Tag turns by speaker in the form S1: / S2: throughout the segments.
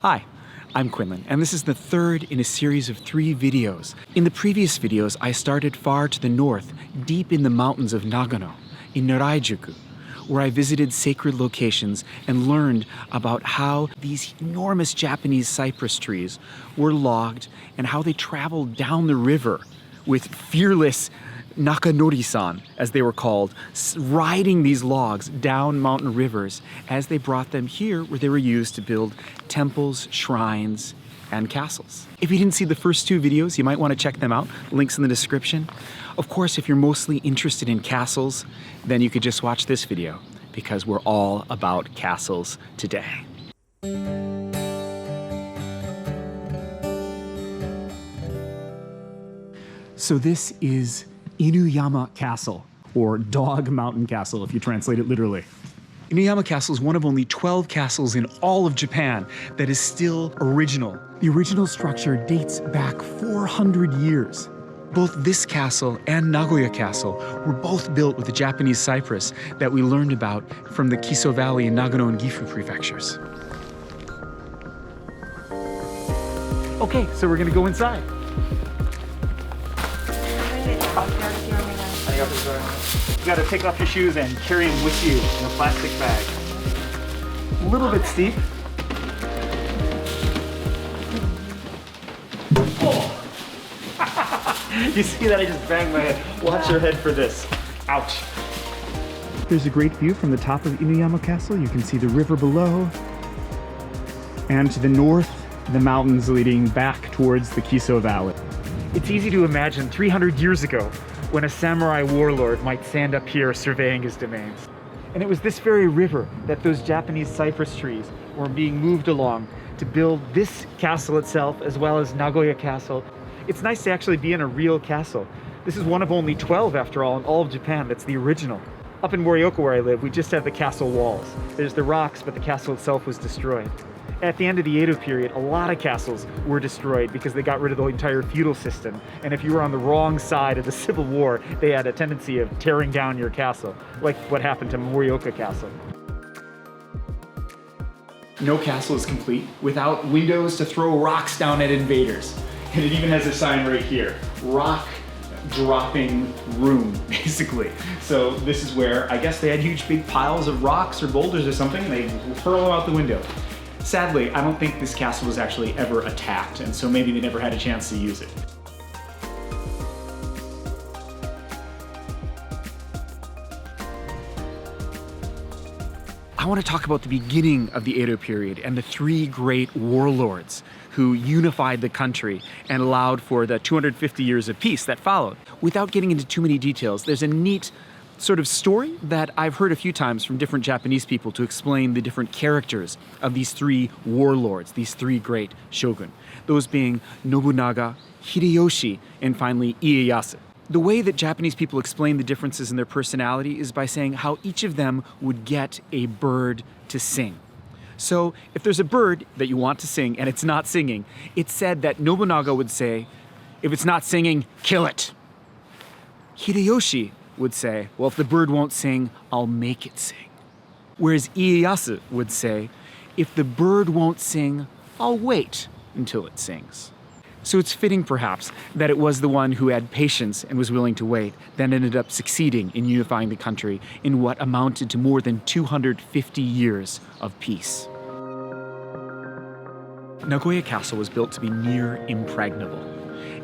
S1: Hi, I'm Quinlan, and this is the third in a series of 3 videos. In the previous videos, I started far to the north, deep in the mountains of Nagano, in Naraijuku, where I visited sacred locations and learned about how these enormous Japanese cypress trees were logged and how they traveled down the river with fearless Nakanori-san, as they were called, riding these logs down mountain rivers as they brought them here where they were used to build temples, shrines, and castles. If you didn't see the first 2 videos, you might want to check them out. Links in the description. Of course, if you're mostly interested in castles, then you could just watch this video because we're all about castles today. So this is Inuyama Castle, or Dog Mountain Castle if you translate it literally. Inuyama Castle is one of only 12 castles in all of Japan that is still original. The original structure dates back 400 years. Both this castle and Nagoya Castle were both built with the Japanese cypress that we learned about from the Kiso Valley in Nagano and Gifu prefectures. Okay, so we're gonna go inside. You gotta take off your shoes and carry them with you in a plastic bag. A little bit steep. Oh. You see that? I just banged my head. Watch your head for this. Ouch. There's a great view from the top of Inuyama Castle. You can see the river below. And to the north, the mountains leading back towards the Kiso Valley. It's easy to imagine 300 years ago when a samurai warlord might stand up here surveying his domains. And it was this very river that those Japanese cypress trees were being moved along to build this castle itself, as well as Nagoya Castle. It's nice to actually be in a real castle. This is one of only 12, after all, in all of Japan that's the original. Up in Morioka, where I live, we just have the castle walls. There's the rocks, but the castle itself was destroyed. At the end of the Edo period, a lot of castles were destroyed because they got rid of the entire feudal system. And if you were on the wrong side of the Civil War, they had a tendency of tearing down your castle, like what happened to Morioka Castle. No castle is complete without windows to throw rocks down at invaders. And it even has a sign right here, rock dropping room, basically. So this is where, I guess they had huge big piles of rocks or boulders or something, and they hurl them out the window. Sadly, I don't think this castle was actually ever attacked, and so maybe they never had a chance to use it. I want to talk about the beginning of the Edo period and the 3 great warlords who unified the country and allowed for the 250 years of peace that followed. Without getting into too many details, there's a neat sort of story that I've heard a few times from different Japanese people to explain the different characters of these 3 warlords, these 3 great shogun, those being Nobunaga, Hideyoshi, and finally Ieyasu. The way that Japanese people explain the differences in their personality is by saying how each of them would get a bird to sing. So if there's a bird that you want to sing and it's not singing, it's said that Nobunaga would say, if it's not singing, kill it. Hideyoshi would say, well, if the bird won't sing, I'll make it sing. Whereas Ieyasu would say, if the bird won't sing, I'll wait until it sings. So it's fitting, perhaps, that it was the one who had patience and was willing to wait that ended up succeeding in unifying the country in what amounted to more than 250 years of peace. Nagoya Castle was built to be near impregnable.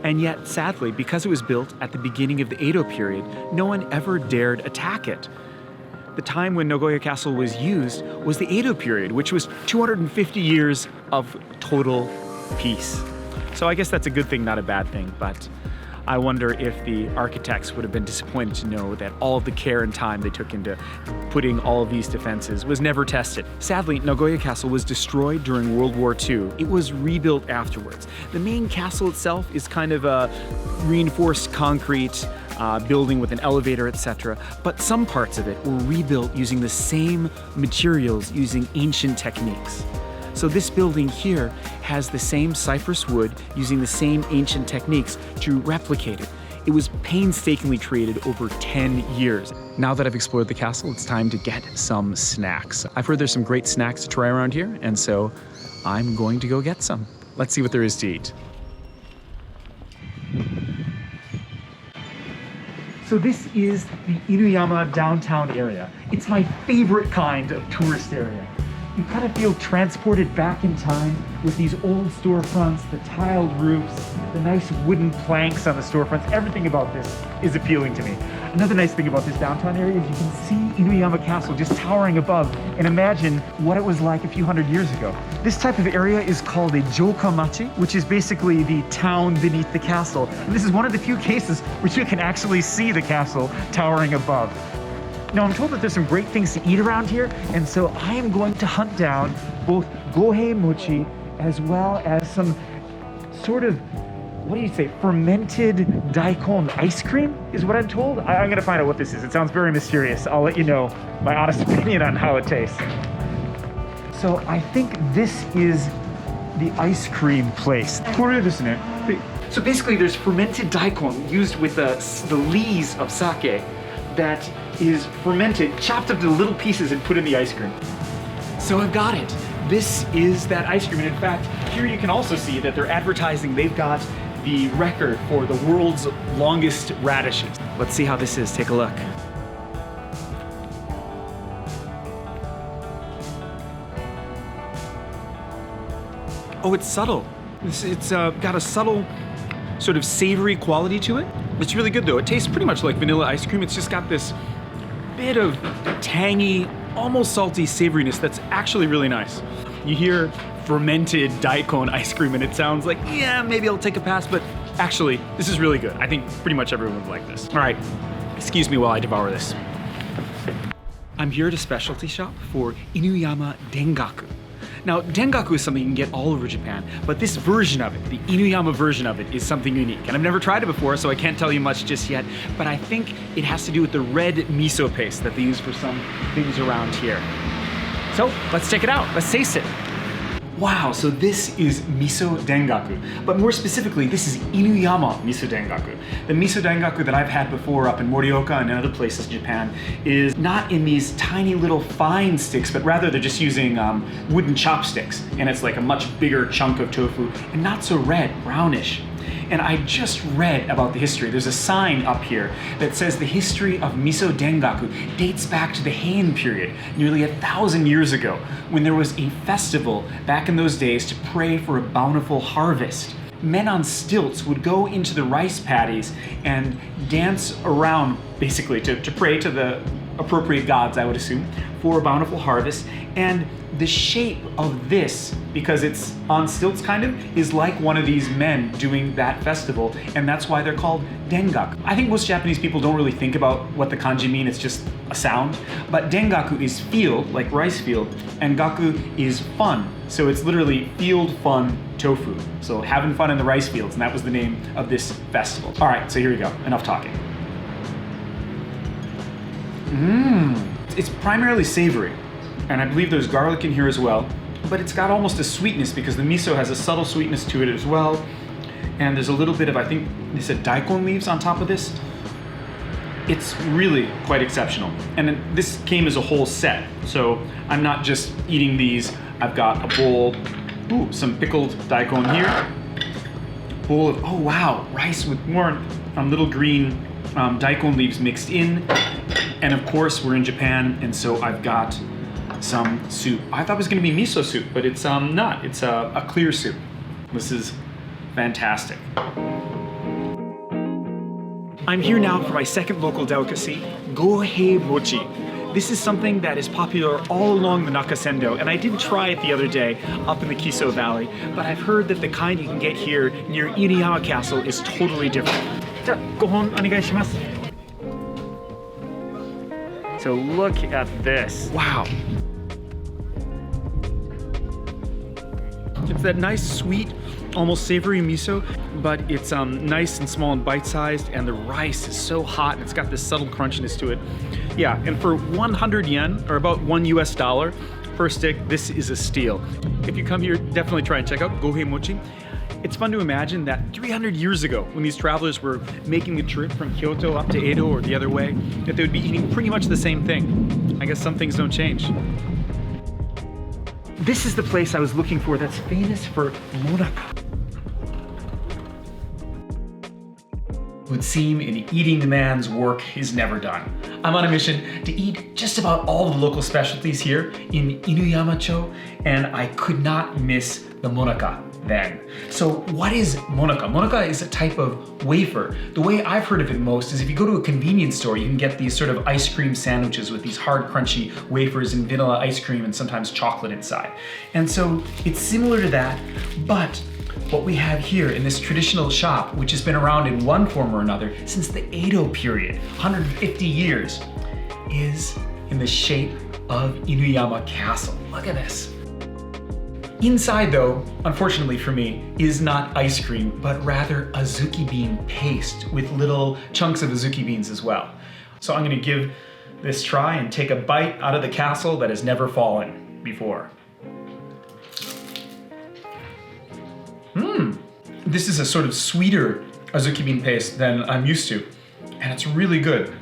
S1: And yet, sadly, because it was built at the beginning of the Edo period, no one ever dared attack it. The time when Nagoya Castle was used was the Edo period, which was 250 years of total peace. So I guess that's a good thing, not a bad thing, but I wonder if the architects would have been disappointed to know that all of the care and time they took into putting all of these defenses was never tested. Sadly, Nagoya Castle was destroyed during World War II. It was rebuilt afterwards. The main castle itself is kind of a reinforced concrete building with an elevator, etc. But some parts of it were rebuilt using the same materials, using ancient techniques. So this building here has the same cypress wood using the same ancient techniques to replicate it. It was painstakingly created over 10 years. Now that I've explored the castle, it's time to get some snacks. I've heard there's some great snacks to try around here, and so I'm going to go get some. Let's see what there is to eat. So this is the Inuyama downtown area. It's my favorite kind of tourist area. You kind of feel transported back in time with these old storefronts, the tiled roofs, the nice wooden planks on the storefronts. Everything about this is appealing to me. Another nice thing about this downtown area is you can see Inuyama Castle just towering above and imagine what it was like a few hundred years ago. This type of area is called a Jokamachi, which is basically the town beneath the castle. And this is one of the few cases which you can actually see the castle towering above. Now, I'm told that there's some great things to eat around here, and so I am going to hunt down both Gohebuchi as well as some sort of, what do you say, fermented daikon ice cream is what I'm told. I'm gonna find out what this is. It sounds very mysterious. I'll let you know my honest opinion on how it tastes. So I think this is the ice cream place. So basically there's fermented daikon used with the lees of sake that is fermented, chopped up into little pieces and put in the ice cream. So I've got it. This is that ice cream. And in fact, here you can also see that they're advertising they've got the record for the world's longest radishes. Let's see how this is. Take a look. Oh, it's subtle. It's got a subtle sort of savory quality to it. It's really good though. It tastes pretty much like vanilla ice cream. It's just got this bit of tangy, almost salty savoriness that's actually really nice. You hear fermented daikon ice cream and it sounds like, yeah, maybe I'll take a pass, but actually, this is really good. I think pretty much everyone would like this. All right, excuse me while I devour this. I'm here at a specialty shop for Inuyama Dengaku. Now, Dengaku is something you can get all over Japan, but this version of it, the Inuyama version of it, is something unique. And I've never tried it before, so I can't tell you much just yet, but I think it has to do with the red miso paste that they use for some things around here. So, let's check it out. Let's taste it. Wow, so this is Miso Dengaku, but more specifically, this is Inuyama Miso Dengaku. The Miso Dengaku that I've had before up in Morioka and in other places in Japan is not in these tiny little fine sticks, but rather they're just using wooden chopsticks, and it's like a much bigger chunk of tofu, and not so red, brownish. And I just read about the history. There's a sign up here that says the history of Miso Dengaku dates back to the Heian period, nearly 1,000 years ago, when there was a festival back in those days to pray for a bountiful harvest. Men on stilts would go into the rice paddies and dance around, basically, to pray to the appropriate gods, I would assume, for a bountiful harvest. And the shape of this, because it's on stilts kind of, is like one of these men doing that festival, and that's why they're called Dengaku. I think most Japanese people don't really think about what the kanji mean, it's just a sound. But Dengaku is field, like rice field, and Gaku is fun. So it's literally field fun tofu. So having fun in the rice fields, and that was the name of this festival. All right, so here we go, enough talking. It's primarily savory, and I believe there's garlic in here as well, but it's got almost a sweetness because the miso has a subtle sweetness to it as well, and there's a little bit of, I think they said daikon leaves on top of this. It's really quite exceptional, and this came as a whole set, so I'm not just eating these. I've got a bowl, some pickled daikon here, bowl of, oh wow, rice with more little green daikon leaves mixed in. And of course, we're in Japan, and so I've got some soup. I thought it was gonna be miso soup, but it's not. It's a clear soup. This is fantastic. I'm here now for my second local delicacy, Gohebuchi. This is something that is popular all along the Nakasendo, and I did try it the other day up in the Kiso Valley, but I've heard that the kind you can get here near Inuyama Castle is totally different. So look at this. Wow. It's that nice, sweet, almost savory miso, but it's nice and small and bite-sized, and the rice is so hot, and it's got this subtle crunchiness to it. Yeah, and for 100 yen, or about $1 US per stick, this is a steal. If you come here, definitely try and check out Gohebuchi. It's fun to imagine that 300 years ago, when these travelers were making the trip from Kyoto up to Edo or the other way, that they would be eating pretty much the same thing. I guess some things don't change. This is the place I was looking for that's famous for monaka. It would seem in eating the man's work is never done. I'm on a mission to eat just about all the local specialties here in Inuyama-cho, and I could not miss the monaka then. So what is monaka? Monaka is a type of wafer. The way I've heard of it most is if you go to a convenience store, you can get these sort of ice cream sandwiches with these hard, crunchy wafers and vanilla ice cream and sometimes chocolate inside. And so it's similar to that, but what we have here in this traditional shop, which has been around in one form or another since the Edo period, 150 years, is in the shape of Inuyama Castle. Look at this. Inside though, unfortunately for me, is not ice cream, but rather azuki bean paste with little chunks of azuki beans as well. So I'm gonna give this try and take a bite out of the castle that has never fallen before. This is a sort of sweeter azuki bean paste than I'm used to, and it's really good.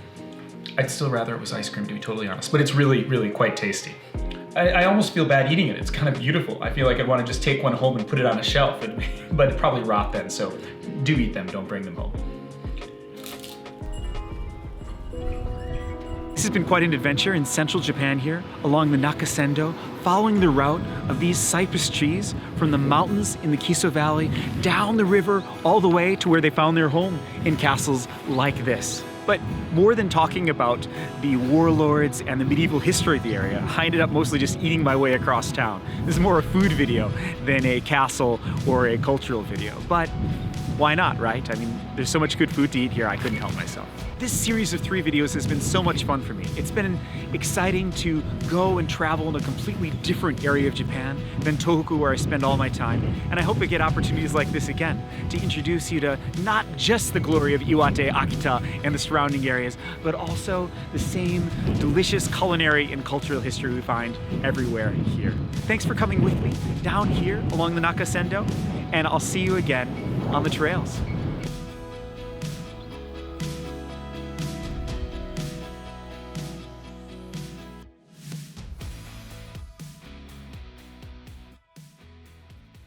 S1: I'd still rather it was ice cream, to be totally honest, but it's really, really quite tasty. I almost feel bad eating it. It's kind of beautiful. I feel like I'd want to just take one home and put it on a shelf, but it'd probably rot then, so do eat them, don't bring them home. This has been quite an adventure in central Japan here, along the Nakasendo, following the route of these cypress trees from the mountains in the Kiso Valley, down the river, all the way to where they found their home in castles like this. But more than talking about the warlords and the medieval history of the area, I ended up mostly just eating my way across town. This is more a food video than a castle or a cultural video, but why not, right? I mean, there's so much good food to eat here, I couldn't help myself. This series of 3 videos has been so much fun for me. It's been exciting to go and travel in a completely different area of Japan than Tohoku, where I spend all my time. And I hope I get opportunities like this again to introduce you to not just the glory of Iwate, Akita, and the surrounding areas, but also the same delicious culinary and cultural history we find everywhere here. Thanks for coming with me down here along the Nakasendo, and I'll see you again on the trails.